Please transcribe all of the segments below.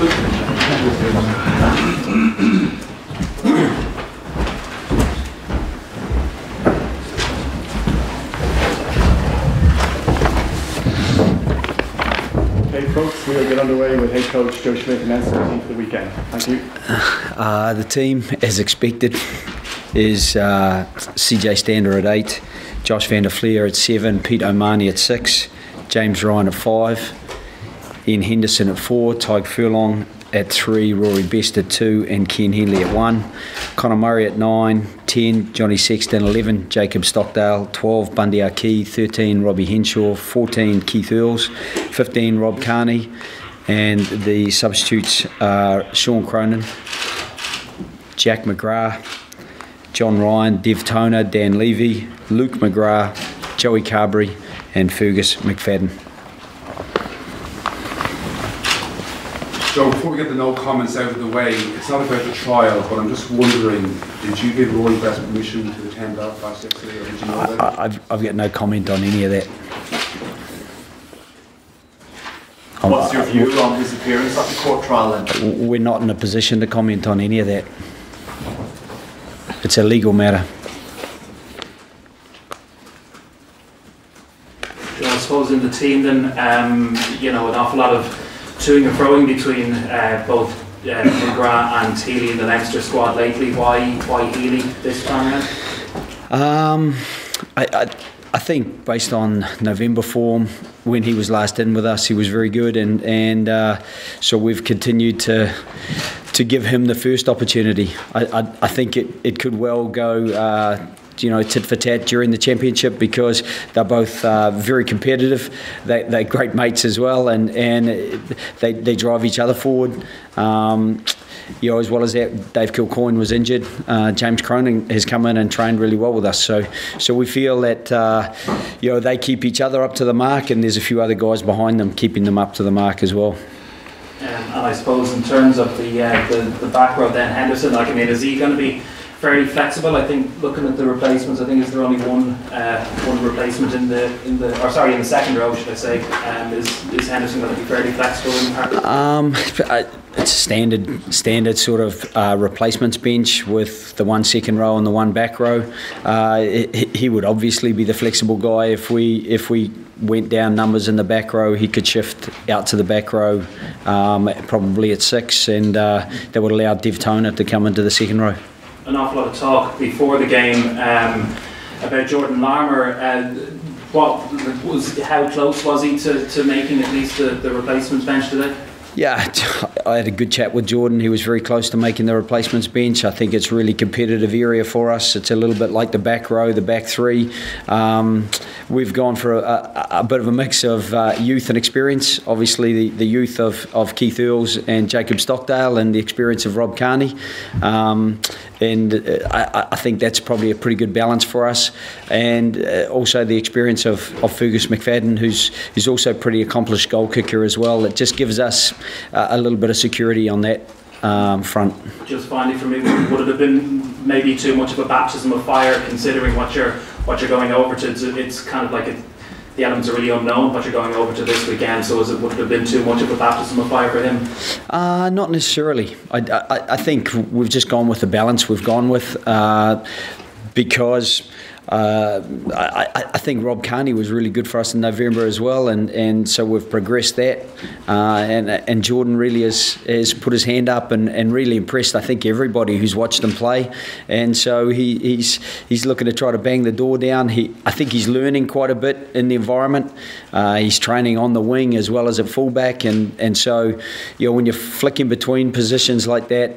Okay, folks, we'll get underway with head coach Joe Schmidt and the team for the weekend. Thank you. The team, as expected, is CJ Stander at 8, Josh van der Fleer at 7, Pete O'Mahony at 6, James Ryan at 5, Ian Henderson at 4, Tyke Furlong at 3, Rory Best at 2, and Ken Henley at 1, Conor Murray at 9, 10, Johnny Sexton 11, Jacob Stockdale 12, Bundy Aki 13, Robbie Henshaw 14, Keith Earls 15, Rob Carney, and the substitutes are Sean Cronin, Jack McGrath, John Ryan, Dev Toner, Dan Levy, Luke McGrath, Joey Carberry, and Fergus McFadden. So before we get the no comments out of the way, it's not about the trial, but I'm just wondering, did you give Rory Best permission to attend Belfast yesterday, or did you know that? I've got no comment on any of that. What's your view on his appearance at the court trial then? We're not in a position to comment on any of that. It's a legal matter. I suppose in the team then, an awful lot of toing and froing between both McGrath and Healy in the Leinster squad lately. Why Healy this time around? I think based on November form, when he was last in with us, he was very good, and so we've continued to give him the first opportunity. I think it could well go tit for tat during the championship, because they're both very competitive. They're great mates as well, and they drive each other forward. As well as that, Dave Kilcoyne was injured. James Cronin has come in and trained really well with us. So we feel that they keep each other up to the mark, and there's a few other guys behind them keeping them up to the mark as well. And I suppose in terms of the back row, then Henderson, is he going to be fairly flexible? I think looking at the replacements, I think is there only one replacement in the second row, should I say? Is Henderson going to be fairly flexible in the It's a standard sort of replacements bench with the one second row and the one back row. He would obviously be the flexible guy. If we went down numbers in the back row, he could shift out to the back row, probably at 6, and that would allow Dev Toner to come into the second row. An awful lot of talk before the game about Jordan Larmour. How close was he to making at least the replacements bench today? Yeah, I had a good chat with Jordan. He was very close to making the replacements bench. I think it's a really competitive area for us. It's a little bit like the back row, the back three. We've gone for a bit of a mix of youth and experience. Obviously, the youth of Keith Earls and Jacob Stockdale, and the experience of Rob Carney. I think that's probably a pretty good balance for us. And also the experience of Fergus McFadden, who's also a pretty accomplished goal kicker as well. It just gives us a little bit of security on that front. Just finally for me, would it have been maybe too much of a baptism of fire, considering what you're going over to? It's kind of like the elements are really unknown, what you're going over to this weekend. So would it have been too much of a baptism of fire for him? Not necessarily. I think we've just gone with the balance we've gone with, because I think Rob Carney was really good for us in November as well, and so we've progressed that, and Jordan really has put his hand up and really impressed, I think, everybody who's watched him play, and so he's looking to try to bang the door down. I think he's learning quite a bit in the environment. He's training on the wing as well as at fullback, and so when you're flicking between positions like that,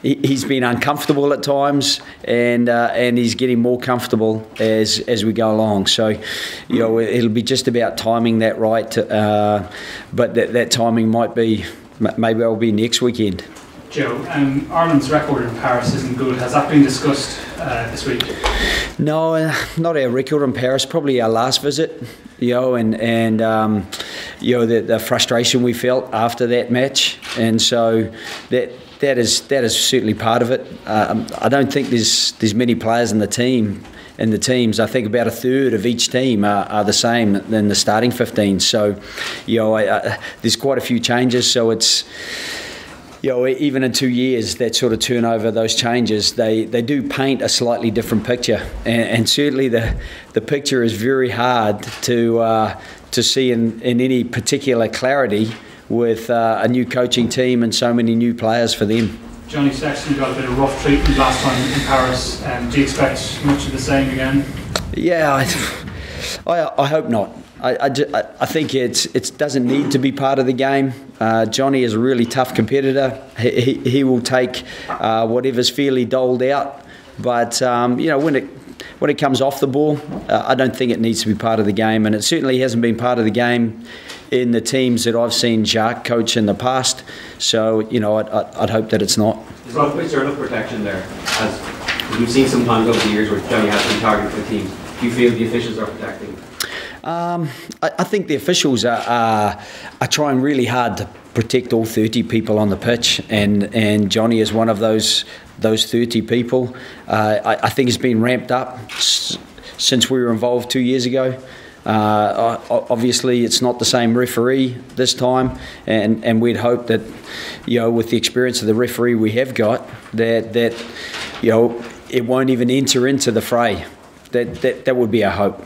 he's been uncomfortable at times, and he's getting more comfortable as we go along. So, it'll be just about timing that right. But that timing maybe it'll be next weekend. Joe, Ireland's record in Paris isn't good. Has that been discussed this week? No, not our record in Paris. Probably our last visit. The frustration we felt after that match, and so that is certainly part of it. I don't think there's many players in the team in the teams. I think about a third of each team are the same in the starting 15. So, there's quite a few changes. So it's, even in 2 years, that sort of turnover, those changes, they do paint a slightly different picture. And certainly the picture is very hard to see in any particular clarity with a new coaching team and so many new players for them. Johnny Sexton got a bit of rough treatment last time in Paris. Do you expect much of the same again? Yeah, I hope not. I think it doesn't need to be part of the game. Johnny is a really tough competitor. He will take whatever's fairly doled out. But when it comes off the ball, I don't think it needs to be part of the game, and it certainly hasn't been part of the game in the teams that I've seen Jacques coach in the past. So I'd hope that it's not. Is there enough protection there? As we've seen sometimes over the years where Johnny has been targeted for teams. Do you feel the officials are protecting? I think the officials are trying really hard to protect all 30 people on the pitch, and Johnny is one of those 30 people. I think it's been ramped up since we were involved 2 years ago. Obviously, it's not the same referee this time, and we'd hope that, with the experience of the referee we have got, that it won't even enter into the fray. That would be our hope.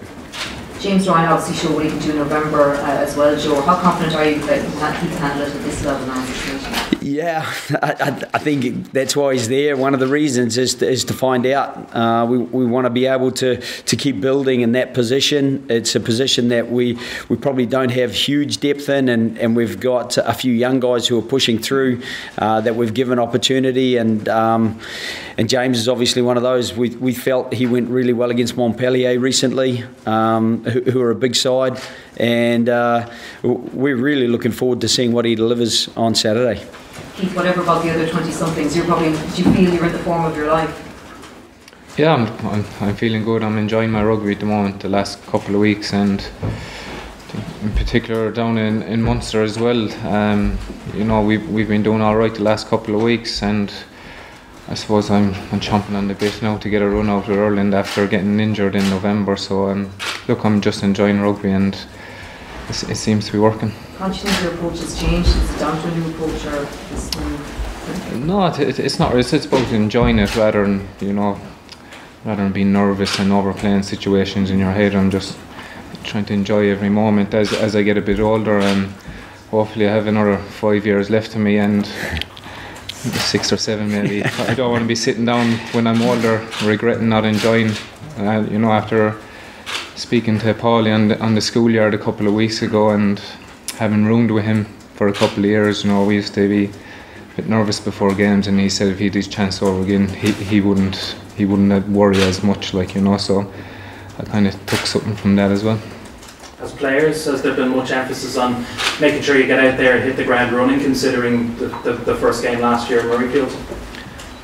James Ryan obviously showed what he can do in November as well, Joe. How confident are you that he can handle it at this level now? Yeah, I think that's why he's there. One of the reasons is to find out. We want to be able to keep building in that position. It's a position that we probably don't have huge depth in, and we've got a few young guys who are pushing through that we've given opportunity. And James is obviously one of those. We felt he went really well against Montpellier recently, who are a big side, and we're really looking forward to seeing what he delivers on Saturday. Keith, whatever about the other 20-somethings, do you feel you're in the form of your life? Yeah, I'm feeling good. I'm enjoying my rugby at the moment, the last couple of weeks, and in particular down in Munster as well. We've been doing all right the last couple of weeks, and I suppose I'm chomping on the bit now to get a run out of Ireland after getting injured in November. So I'm just enjoying rugby, and it seems to be working. How do you think your approach has changed? Is it down to a new approach or this new? No, it's not. It's about enjoying it rather than being nervous and overplaying situations in your head. I'm just trying to enjoy every moment as I get a bit older, and hopefully I have another 5 years left to me, and 6 or 7 maybe. I don't want to be sitting down when I'm older regretting not enjoying. After speaking to Paulie on the schoolyard a couple of weeks ago and having roomed with him for a couple of years, we used to be a bit nervous before games, and he said if he had his chance over again, he wouldn't worry as much, so I kind of took something from that as well. As players, has there been much emphasis on making sure you get out there and hit the ground running, considering the first game last year in Murrayfield?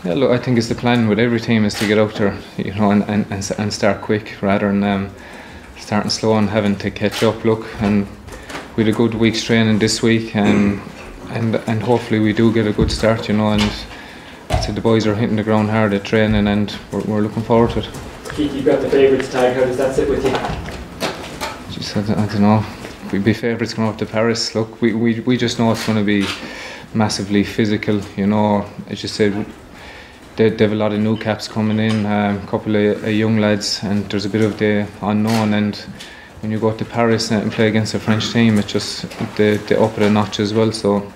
Yeah, look, I think it's the plan with every team is to get out there, and start quick rather than starting slow and having to catch up. And we had a good week's training this week, and hopefully we do get a good start, and so the boys are hitting the ground hard at training, and we're looking forward to it. Keith, you've got the favourites tag. How does that sit with you? I don't know. We'd be favourites going up to Paris. Look, we just know it's going to be massively physical. As you said, they have a lot of new caps coming in, a couple of young lads, and there's a bit of the unknown. And when you go to Paris and play against a French team, it's just they up it a notch as well. So,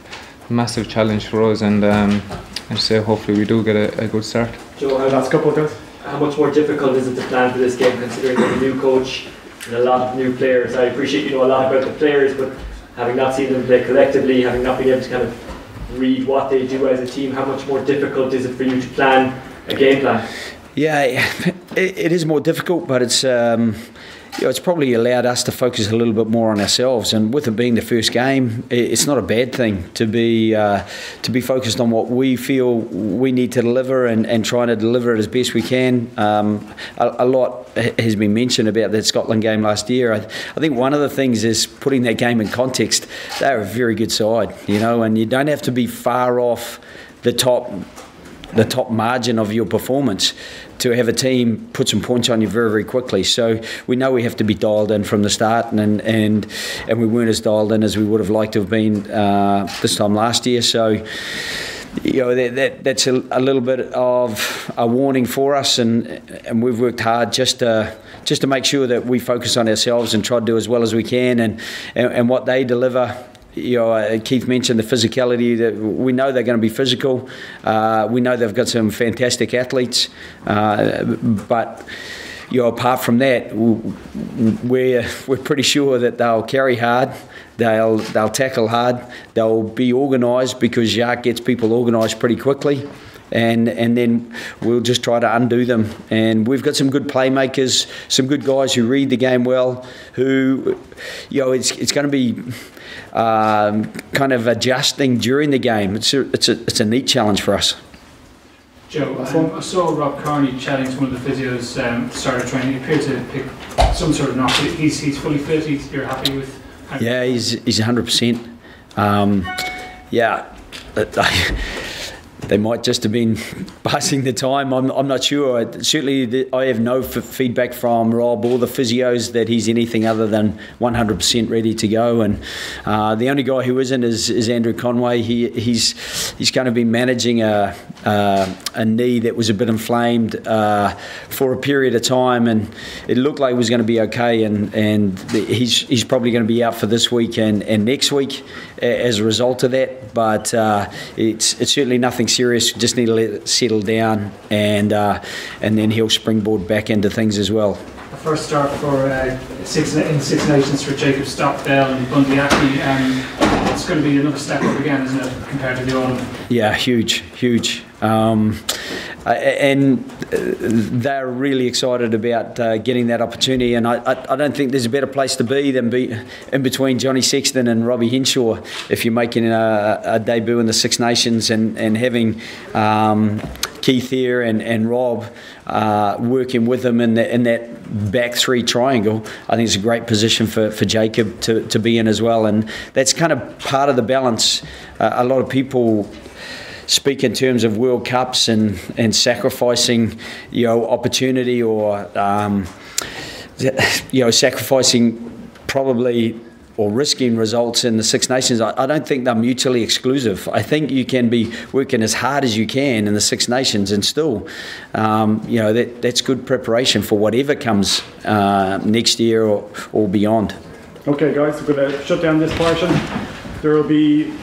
massive challenge for us, and I say hopefully we do get a good start. Joe, Last couple of guys. how much more difficult is it to plan for this game, considering you have a new coach and a lot of new players? I appreciate you know a lot about the players, but having not seen them play collectively, having not been able to kind of read what they do as a team, how much more difficult is it for you to plan a game plan? Yeah, it is more difficult, but it's it's probably allowed us to focus a little bit more on ourselves. And with it being the first game, it's not a bad thing to be focused on what we feel we need to deliver and trying to deliver it as best we can. A lot has been mentioned about that Scotland game last year. I think one of the things is putting that game in context. They're a very good side, and you don't have to be far off the top the top margin of your performance, to have a team put some points on you very, very quickly. So we know we have to be dialed in from the start, and we weren't as dialed in as we would have liked to have been this time last year. So that's a little bit of a warning for us, and we've worked hard just to make sure that we focus on ourselves and try to do as well as we can, and what they deliver. Keith mentioned the physicality. That we know they're going to be physical. We know they've got some fantastic athletes, but apart from that, we're pretty sure that they'll carry hard. They'll tackle hard. They'll be organised, because Jacques gets people organised pretty quickly. And then we'll just try to undo them. And we've got some good playmakers, some good guys who read the game well, who, it's going to be kind of adjusting during the game. It's a neat challenge for us. Joe, I saw Rob Carney chatting to one of the physios started training. He appeared to pick some sort of knock. He's fully fit. You're happy with? Yeah, he's 100%. They might just have been passing the time. I'm not sure. Certainly, I have no feedback from Rob or the physios that he's anything other than 100% ready to go. And the only guy who isn't is Andrew Conway. He's going to be managing a knee that was a bit inflamed for a period of time, and it looked like it was going to be okay. And he's probably going to be out for this week and next week as a result of that. But it's certainly nothing serious. Just need to let it settle down, and then he'll springboard back into things as well. The first start for Six Nations for Jacob Stockdale and Bundy Aki. It's going to be another step up again, isn't it, compared to the autumn? Yeah, huge. And they're really excited about getting that opportunity, and I don't think there's a better place to be than be in between Johnny Sexton and Robbie Henshaw if you're making a debut in the Six Nations, and having Keith here and Rob working with them in that back three triangle. I think it's a great position for Jacob to be in as well, and that's kind of part of the balance. A lot of people speak in terms of World Cups and sacrificing, opportunity, or sacrificing probably or risking results in the Six Nations. I don't think they're mutually exclusive. I think you can be working as hard as you can in the Six Nations and still, that's good preparation for whatever comes next year or beyond. Okay, guys, we're going to shut down this portion. There will be